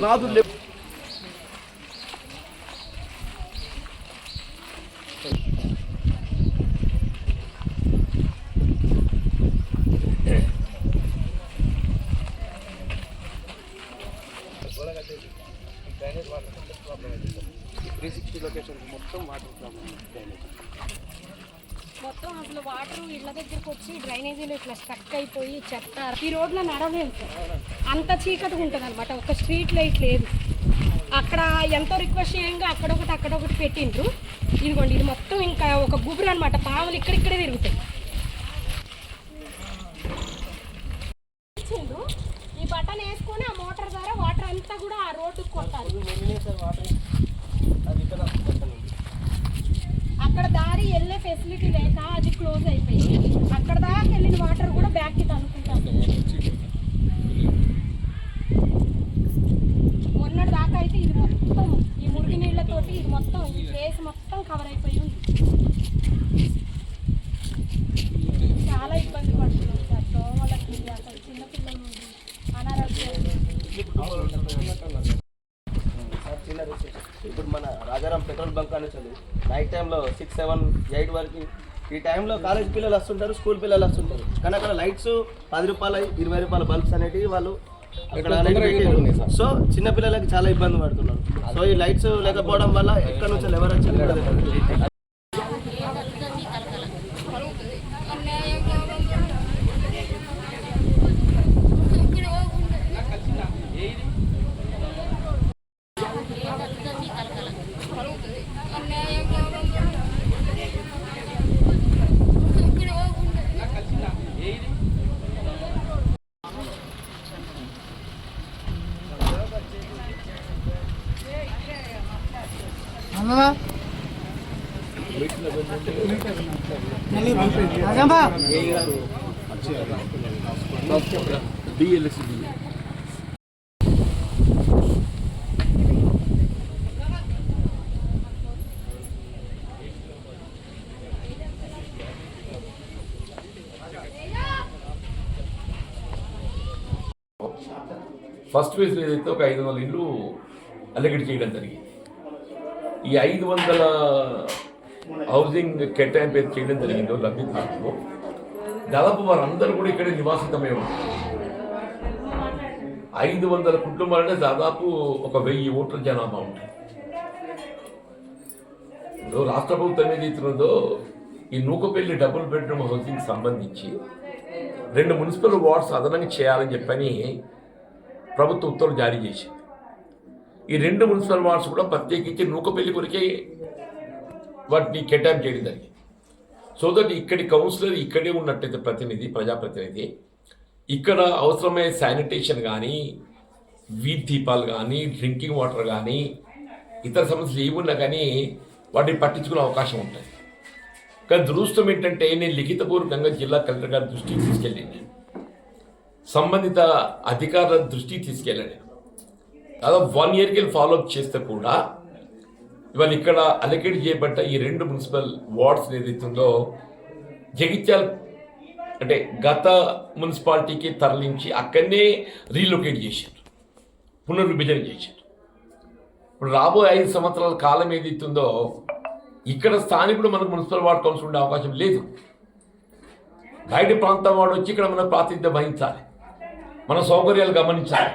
నాదు మొత్తం అసలు వాటర్ ఇళ్ళ దగ్గరకు వచ్చి డ్రైనేజీలు ఇట్లా స్టక్ అయిపోయి చెత్త ఈ రోడ్లో నడవలేము సార్. అంత చీకటిగా ఉంటుంది అనమాట. ఒక స్ట్రీట్ లైట్ లేదు. అక్కడ ఎంతో రిక్వెస్ట్ చేయంగా అక్కడొకటి పెట్టిండ్రు. ఇదిగోండి, ఇది మొత్తం ఇంకా ఒక గుబురు అనమాట. పాములు ఇక్కడిక్కడే తిరుగుతాయి. ఈ బటన్ వేసుకొని ఆ మోటార్ ద్వారా వాటర్ అంతా కూడా ఆ రోడ్డుకు కొట్టాలి. అక్కడ దారి వెళ్ళే ఫెసిలిటీ లేక అది క్లోజ్ అయిపోయింది. అక్కడ దాకా వెళ్ళిన వాటర్ కూడా బ్యాక్కి తనుకుంటాం. మొన్నటి దాకా అయితే ఇది మొత్తం ఈ మురికి నీళ్లతోటి ఇది మొత్తం ఈ ప్లేస్ మొత్తం కవర్ అయిపోయి ఉంది. చాలా ఇబ్బంది పడుతున్నాం సార్. దోమలకి అసలు చిన్నపిల్లల నుండి అనారోగ్యం. ఇప్పుడు మన రాజారాం పెట్రోల్ బంక్ అనేది నైట్ టైంలో 6, 7, 8 వరకు ఈ టైంలో కాలేజ్ పిల్లలు వస్తుంటారు, స్కూల్ పిల్లలు వస్తుంటారు. కానీ అక్కడ లైట్స్ 10 రూపాయలు 20 రూపాయల బల్బ్స్ అనేటివి వాళ్ళు అక్కడ సో చిన్న పిల్లలకి చాలా ఇబ్బంది పడుతున్నారు. సో ఈ లైట్స్ లేకపోవడం వల్ల ఎక్కడ నుంచి ఎవరు వచ్చి ఫస్ట్ ఫేజ్లో ఏదైతే ఒక 500 ఇళ్ళు అలొకేట్ చేయడం జరిగింది. ఈ 500 హౌసింగ్ కేటాయింపు చేయడం జరిగిందో లబ్ధిదారులు దాదాపు వారందరూ కూడా ఇక్కడ నివాసితమై ఉంటారు. 500 కుటుంబాలంటే దాదాపు ఒక 1000 ఓట్ల జనాభా ఉంటుంది. రాష్ట్ర ప్రభుత్వం ఏదైతున్నదో ఈ నూకపల్లి డబుల్ బెడ్రూమ్ హౌసింగ్ సంబంధించి 2 మున్సిపల్ వార్డ్స్ అదనంగా చేయాలని చెప్పని ప్రభుత్వ ఉత్తర్వులు జారీ చేసింది. ఈ 2 మున్సిపల్ వార్డ్స్ కూడా ప్రత్యేకించి నూకపల్లి కొరికే వాటిని కేటాయింపు చేయడం జరిగింది. సో దట్ ఇక్కడి కౌన్సిలర్ ఇక్కడే ఉన్నట్టయితే ప్రజాప్రతినిధి ఇక్కడ అవసరమైన శానిటేషన్ కానీ, వీధి దీపాలు కానీ, డ్రింకింగ్ వాటర్ కానీ, ఇతర సమస్యలు ఏమున్నా కానీ వాటిని పట్టించుకునే అవకాశం ఉంటుంది. కానీ దురదృష్టం ఏంటంటే నేను లిఖితపూర్వకంగా జిల్లా కలెక్టర్ గారి దృష్టికి తీసుకెళ్ళింది, సంబంధిత అధికారుల దృష్టికి తీసుకెళ్ళాను. దాదాపు 1 ఇయర్కి ఫాలోఅప్ చేస్తే కూడా ఇవాళ ఇక్కడ అలొకేట్ చేయబడ్డ ఈ 2 మున్సిపల్ వార్డ్స్ ఏదైతుందో జగిత్యాల అంటే గత మున్సిపాలిటీకి తరలించి అక్కడనే రీలొకేట్ చేశారు, పునర్విభజన చేశారు. ఇప్పుడు రాబోయే 5 సంవత్సరాల కాలం ఏదైతుందో ఇక్కడ స్థానికుడు మనకు మున్సిపల్ వార్డ్ కౌన్సిల్ ఉండే అవకాశం లేదు. బయట ప్రాంతం వాడు వచ్చి ఇక్కడ మనం ప్రాతినిధ్యం వహించాలి, మన సౌకర్యాలు గమనించాలి.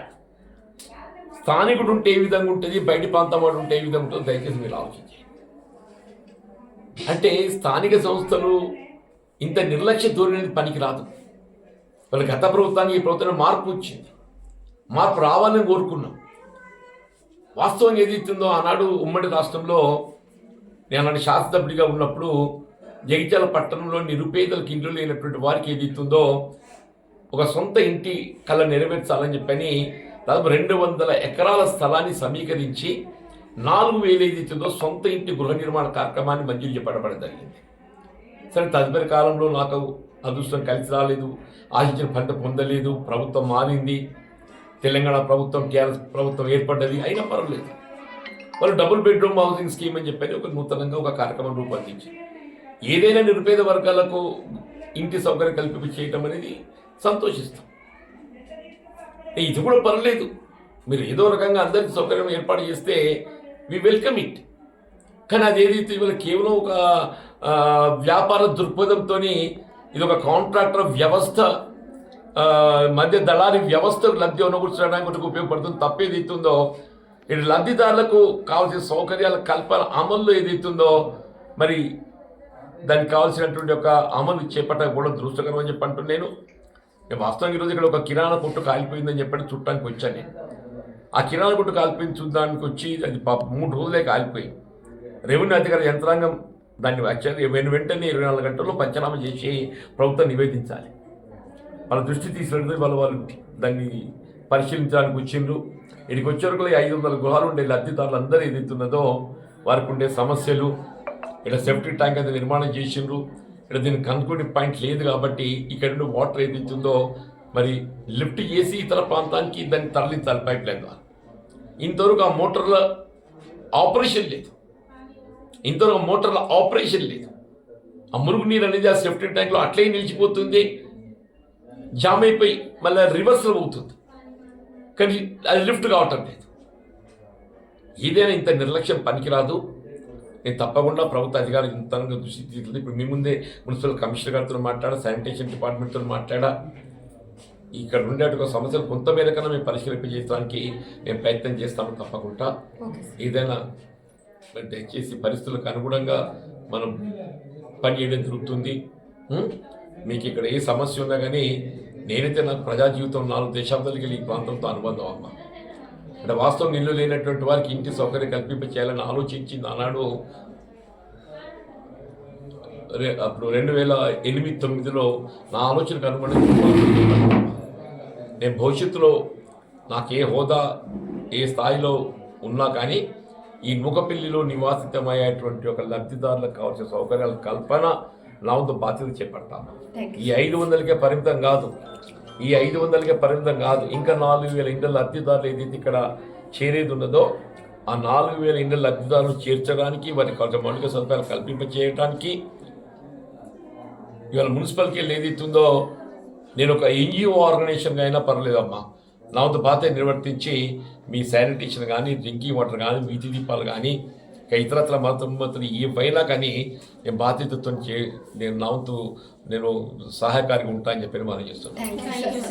స్థానికుడు ఉంటే ఏ విధంగా ఉంటుంది, బయట ప్రాంతం వాడు ఉంటే ఏ విధంగా ఉంటుందో దయచేసి మీరు ఆలోచించండి. అంటే స్థానిక సంస్థలు ఇంత నిర్లక్ష్య ధోరణి పనికిరాదు. వాళ్ళ గత ప్రభుత్వానికి ఈ ప్రభుత్వం మార్పు వచ్చింది, మార్పు రావాలని కోరుకున్నాం. వాస్తవం ఏదైతుందో ఆనాడు ఉమ్మడి రాష్ట్రంలో నేను అలాంటి శాసనసభ్యుడిగా ఉన్నప్పుడు జగిత్యాల పట్టణంలో నిరుపేదలకు ఇండ్లు లేనటువంటి వారికి ఏదైతుందో ఒక సొంత ఇంటి కళ నెరవేర్చాలని చెప్పని దాదాపు 200 ఎకరాల స్థలాన్ని సమీకరించి 4000 ఏదైతుందో సొంత ఇంటి గృహ నిర్మాణ కార్యక్రమాన్ని మంజూరు చెప్పడం జరిగింది. సరే, తదుపరి కాలంలో నాకు అదృష్టం కలిసి రాలేదు, ఆశించిన ఫలితం పొందలేదు, ప్రభుత్వం మారింది, తెలంగాణ ప్రభుత్వం టీఆర్ఎస్ ప్రభుత్వం ఏర్పడ్డది. అయినా పర్వాలేదు, వాళ్ళు డబుల్ బెడ్రూమ్ హౌసింగ్ స్కీమ్ అని చెప్పని ఒక నూతనంగా ఒక కార్యక్రమం రూపొందించి ఏదైనా నిరుపేద వర్గాలకు ఇంటి సౌకర్యం కల్పించి చేయటం అనేది సంతోషిస్తాం. ఇది కూడా పర్లేదు, మీరు ఏదో రకంగా అందరికీ సౌకర్యం ఏర్పాటు చేస్తే వి వెల్కమ్ ఇట్. కానీ అది ఏదైతే ఇవాళ కేవలం ఒక వ్యాపార దృక్పథంతో ఇది ఒక కాంట్రాక్టర్ వ్యవస్థ మధ్య దళారీ వ్యవస్థకు లబ్ధి అనుకూర్చడానికి ఉపయోగపడుతుంది. తప్పేదైతుందో ఇటు లబ్ధిదారులకు కావాల్సిన సౌకర్యాల కల్పన అమల్లో ఏదైతుందో మరి దానికి కావాల్సినటువంటి ఒక అమలు చేపట్టకపోవడం దురదృష్టకరం అని చెప్పి అంటున్నాను. వాస్తవంగా ఈరోజు ఇక్కడ ఒక కిరాణా కొట్టు కాలిపోయిందని చెప్పి చుట్టానికి వచ్చాను నేను. ఆ కిరాణా కొట్టు కాలిపోయింది చూడడానికి వచ్చి అది 3 రోజులే కాలిపోయింది. రెవెన్యూ అధికార యంత్రాంగం దాన్ని వెంటనే 24 గంటల్లో పంచనామా చేసి ప్రభుత్వం నివేదించాలి. వాళ్ళ దృష్టి తీసుకెళ్తే వాళ్ళు దాన్ని పరిశీలించడానికి వచ్చిండ్రు. ఇక్కడికి వచ్చేవరకు 500 గృహాలు ఉండే లబ్ధిదారులు అందరూ ఏదైతున్నదో వారికి ఉండే సమస్యలు, ఇక్కడ సేఫ్టీ ట్యాంక్ అయితే నిర్మాణం చేసిండ్రు. ఇక్కడ దీనికి కనుక్కునే పాయింట్ లేదు కాబట్టి ఇక్కడ నుండి వాటర్ ఏదైతుందో మరి లిఫ్ట్ చేసి ఇతర ప్రాంతానికి దాన్ని తరలించాలి పైప్ లైన్ ద్వారా. ఇంతవరకు ఆ మోటార్ల ఆపరేషన్ లేదు. ఆ మురుగునీరు అనేది ఆ సేఫ్టీ ట్యాంక్లో అట్లే నిలిచిపోతుంది, జామ్ అయిపోయి మళ్ళీ రివర్సల్ అవుతుంది. కానీ అది లిఫ్ట్ కావటం లేదు. ఏదైనా ఇంత నిర్లక్ష్యం పనికిరాదు. నేను తప్పకుండా ప్రభుత్వ అధికారులు ఇంతగా దృష్టి తీసుకెళ్ళి ఇప్పుడు మీ ముందే మున్సిపల్ కమిషనర్ గారితో మాట్లాడా, శానిటేషన్ డిపార్ట్మెంట్తో మాట్లాడా, ఇక్కడ ఉండేటువంటి సమస్యలు కొంతమేర కన్నా మేము పరిష్కరింపజేయడానికి మేము ప్రయత్నం చేస్తాము తప్పకుండా. ఏదైనా దయచేసి పరిస్థితులకు అనుగుణంగా మనం పనిచేయడం జరుగుతుంది. మీకు ఇక్కడ ఏ సమస్య ఉన్నా కానీ నేనైతే నాకు ప్రజా జీవితం 4 దశాబ్దాలకి ఈ ప్రాంతంతో అనుబంధం అమ్మ. అంటే వాస్తవం ఇల్లు లేనటువంటి వారికి ఇంటి సౌకర్యం కల్పింప చేయాలని ఆలోచించింది ఆనాడు. అప్పుడు 2008-9లో నా ఆలోచనకు అనుగుణంగా నేను భవిష్యత్తులో నాకు ఏ హోదా ఏ స్థాయిలో ఉన్నా కానీ ఈ నూకపల్లిలో నివాసితమయ్యేటువంటి ఒక లబ్ధిదారులకు కావాల్సిన సౌకర్యాల కల్పన నా వంతు బాధ్యత చేపడతాను. ఈ 500కే పరిమితం కాదు, ఇంకా 4000 ఇండ్ల లబ్ధిదారులు ఏదైతే ఇక్కడ చేరేది ఉన్నదో ఆ 4000 ఇండ్ల లబ్ధిదారులు చేర్చడానికి, వారికి కావాల్సిన మౌలిక సదుపాయాలు కల్పింప చేయడానికి ఇవాళ మున్సిపల్కి ఏదైతుందో నేను ఒక NGO ఆర్గనైజేషన్గా అయినా పర్లేదమ్మా, నా వంతు బాధ్యత నిర్వర్తించి మీ శానిటేషన్ కానీ, డ్రింకింగ్ వాటర్ కానీ, వీధి దీపాలు కానీ, ఇతరత్ర మతలు ఏవైనా కానీ నేను బాధ్యతతో నేను నా వంతు నేను సహాయకారిగా ఉంటానని చెప్పి మనం చేస్తున్నాను.